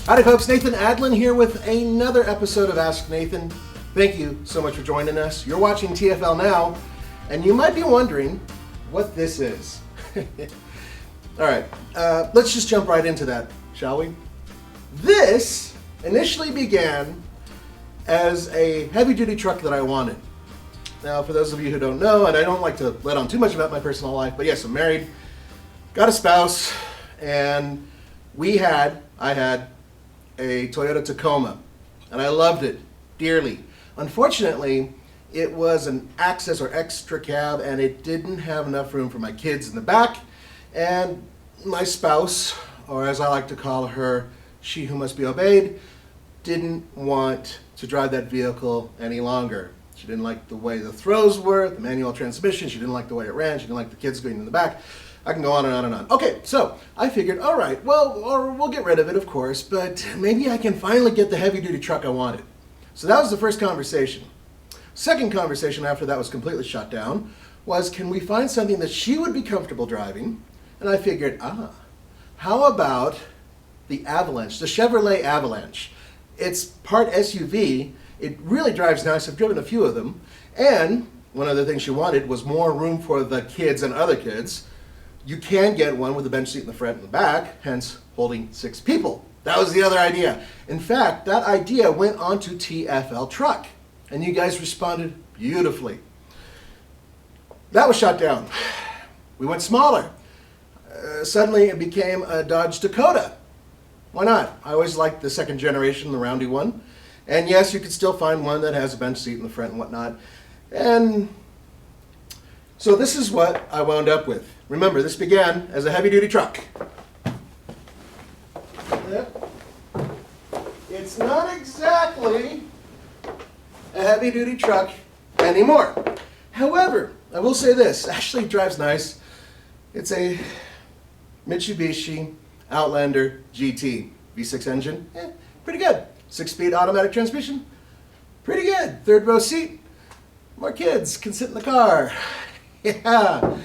Howdy folks, Nathan Adlin here with another episode of Ask Nathan. Thank you so much for joining us. You're watching TFL Now, and you might be wondering what this is. Alright, let's just jump right into that, shall we? This initially began as a heavy-duty truck that I wanted. Now, for those of you who don't know, and I don't like to let on too much about my personal life, but yes, I'm married, got a spouse, and I had a Toyota Tacoma, and I loved it dearly. Unfortunately, it was an access or extra cab, and it didn't have enough room for my kids in the back, and my spouse, or as I like to call her, she who must be obeyed, didn't want to drive that vehicle any longer. She didn't like the way the throws were, the manual transmission, she didn't like the way it ran, she didn't like the kids going in the back. I can go on and on and on. Okay, so I figured, all right, well, or we'll get rid of it, of course, but maybe I can finally get the heavy-duty truck I wanted. So that was the first conversation. Second conversation after that was completely shut down was, can we find something that she would be comfortable driving? And I figured, how about the Avalanche, the Chevrolet Avalanche? It's part SUV. It really drives nice. I've driven a few of them. And one of the things she wanted was more room for the kids and other kids. You can get one with a bench seat in the front and the back, hence holding 6 people. That was the other idea. In fact, that idea went on to TFL Truck, and you guys responded beautifully. That was shut down. We went smaller. Suddenly it became a Dodge Dakota. Why not? I always liked the second generation, the roundy one. And yes, you could still find one that has a bench seat in the front and whatnot. And so this is what I wound up with. Remember, this began as a heavy-duty truck. It's not exactly a heavy-duty truck anymore. However, I will say this, actually drives nice. It's a Mitsubishi Outlander GT V6 engine. Pretty good. 6-speed automatic transmission. Pretty good. Third row seat. More kids can sit in the car. Yeah.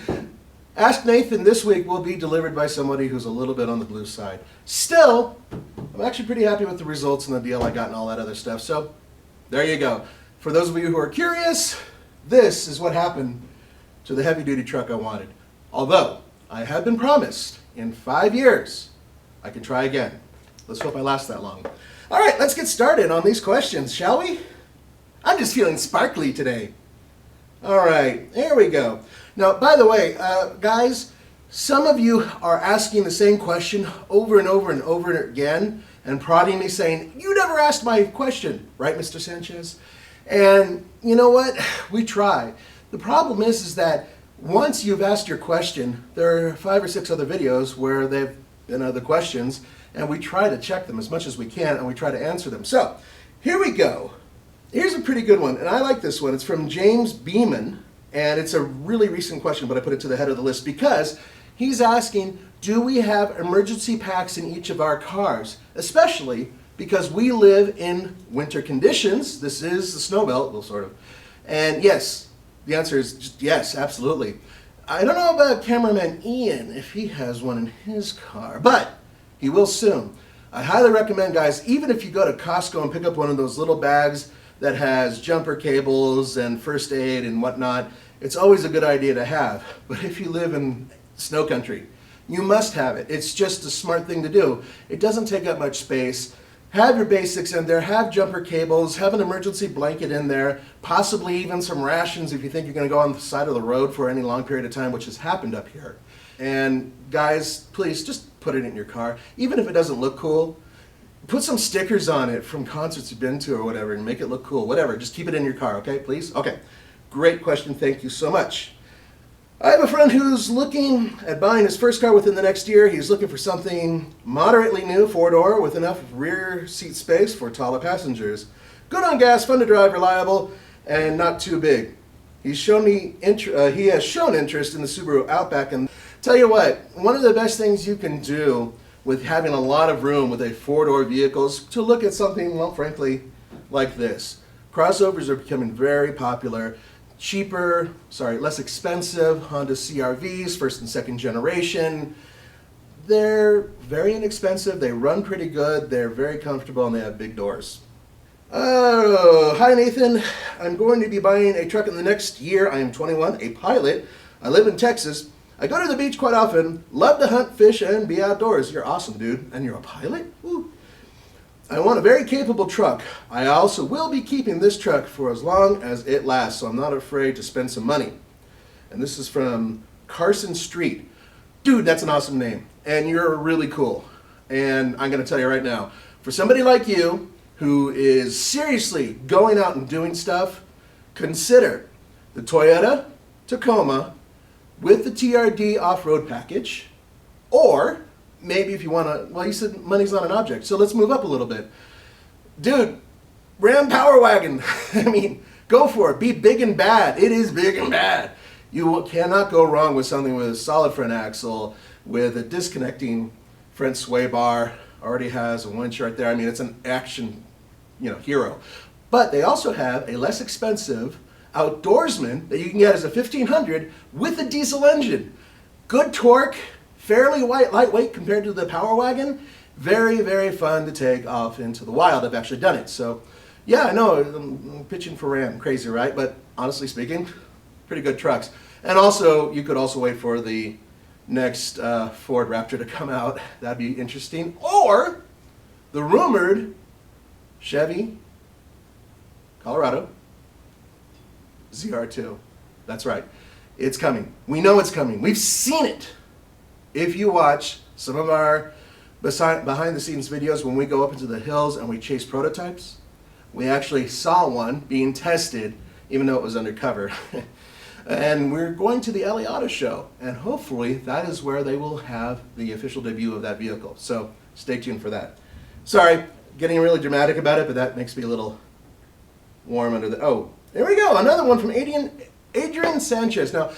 Ask Nathan this week will be delivered by somebody who's a little bit on the blue side. Still, I'm actually pretty happy with the results and the deal I got and all that other stuff. So, there you go. For those of you who are curious, this is what happened to the heavy-duty truck I wanted. Although, I have been promised in 5 years, I can try again. Let's hope I last that long. All right, let's get started on these questions, shall we? I'm just feeling sparkly today. All right, here we go. Now, by the way, guys, some of you are asking the same question over and over and over again and prodding me saying, you never asked my question, right, Mr. Sanchez? And you know what? We try. The problem is that once you've asked your question, there are 5 or 6 other videos where they've been other questions, and we try to check them as much as we can, and we try to answer them. So, here we go. Here's a pretty good one, and I like this one. It's from James Beeman, and it's a really recent question, but I put it to the head of the list because he's asking, do we have emergency packs in each of our cars? Especially because we live in winter conditions. This is the snow belt, well, sort of. And yes, the answer is just yes, absolutely. I don't know about cameraman Ian, if he has one in his car, but he will soon. I highly recommend, guys, even if you go to Costco and pick up one of those little bags that has jumper cables and first aid and whatnot, it's always a good idea to have. But if you live in snow country, you must have it. It's just a smart thing to do. It doesn't take up much space. Have your basics in there, have jumper cables, have an emergency blanket in there, possibly even some rations if you think you're going to go on the side of the road for any long period of time, which has happened up here. And guys, please just put it in your car. Even if it doesn't look cool, put some stickers on it from concerts you've been to or whatever and make it look cool. Whatever, just keep it in your car, okay, please? Okay, great question, thank you so much. I have a friend who's looking at buying his first car within the next year. He's looking for something moderately new, 4-door, with enough rear seat space for taller passengers. Good on gas, fun to drive, reliable, and not too big. He has shown interest in the Subaru Outback, and tell you what, one of the best things you can do with having a lot of room with a 4-door vehicle is to look at something, well, frankly, like this. Crossovers are becoming very popular. Less expensive Honda CR-Vs, first and second generation. they're very inexpensive, they run pretty good, they're very comfortable, and they have big doors. Oh, hi Nathan. I'm going to be buying a truck in the next year. I am 21, a pilot. I live in Texas. I go to the beach quite often, love to hunt, fish, and be outdoors. You're awesome, dude. And you're a pilot? Woo. I want a very capable truck. I also will be keeping this truck for as long as it lasts, so I'm not afraid to spend some money. And this is from Carson Street. Dude, that's an awesome name. And you're really cool. And I'm going to tell you right now, for somebody like you who is seriously going out and doing stuff, consider the Toyota Tacoma with the TRD off-road package, or maybe if you want to, well, you said money's not an object, so let's move up a little bit. Dude, Ram Power Wagon. I mean, go for it. Be big and bad. It is big and bad. You cannot go wrong with something with a solid front axle, with a disconnecting front sway bar. Already has a winch right there. I mean, it's an action, hero. But they also have a less expensive outdoorsman that you can get as a 1500 with a diesel engine. Good torque, fairly lightweight compared to the Power Wagon. Very, very fun to take off into the wild. I've actually done it. So, yeah, I know I'm pitching for Ram. Crazy, right? But honestly speaking, pretty good trucks. And also, you could also wait for the next Ford Raptor to come out. That'd be interesting. Or the rumored Chevy Colorado ZR2. That's right. It's coming. We know it's coming. We've seen it. If you watch some of our behind the scenes videos when we go up into the hills and we chase prototypes, we actually saw one being tested even though it was undercover. And we're going to the LA Auto Show, and hopefully that is where they will have the official debut of that vehicle. So stay tuned for that. Sorry, getting really dramatic about it, but that makes me a little warm under the... Oh, there we go, another one from Adrian Sanchez. Now,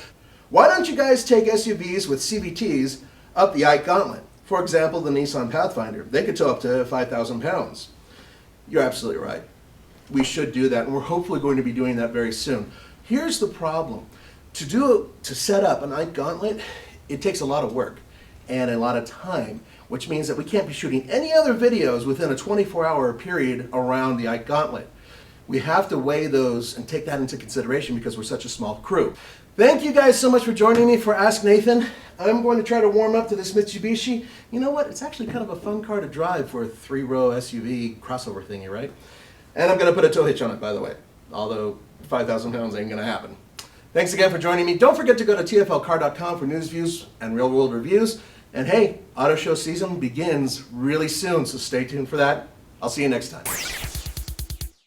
why don't you guys take SUVs with CVTs up the Ike Gauntlet? For example, the Nissan Pathfinder. They could tow up to 5,000 pounds. You're absolutely right. We should do that, and we're hopefully going to be doing that very soon. Here's the problem. To set up an Ike Gauntlet, it takes a lot of work and a lot of time, which means that we can't be shooting any other videos within a 24-hour period around the Ike Gauntlet. We have to weigh those and take that into consideration because we're such a small crew. Thank you guys so much for joining me for Ask Nathan. I'm going to try to warm up to this Mitsubishi. You know what? It's actually kind of a fun car to drive for a 3-row SUV crossover thingy, right? And I'm going to put a tow hitch on it, by the way, although 5,000 pounds ain't going to happen. Thanks again for joining me. Don't forget to go to tflcar.com for news, views, and real-world reviews. And hey, auto show season begins really soon, so stay tuned for that. I'll see you next time.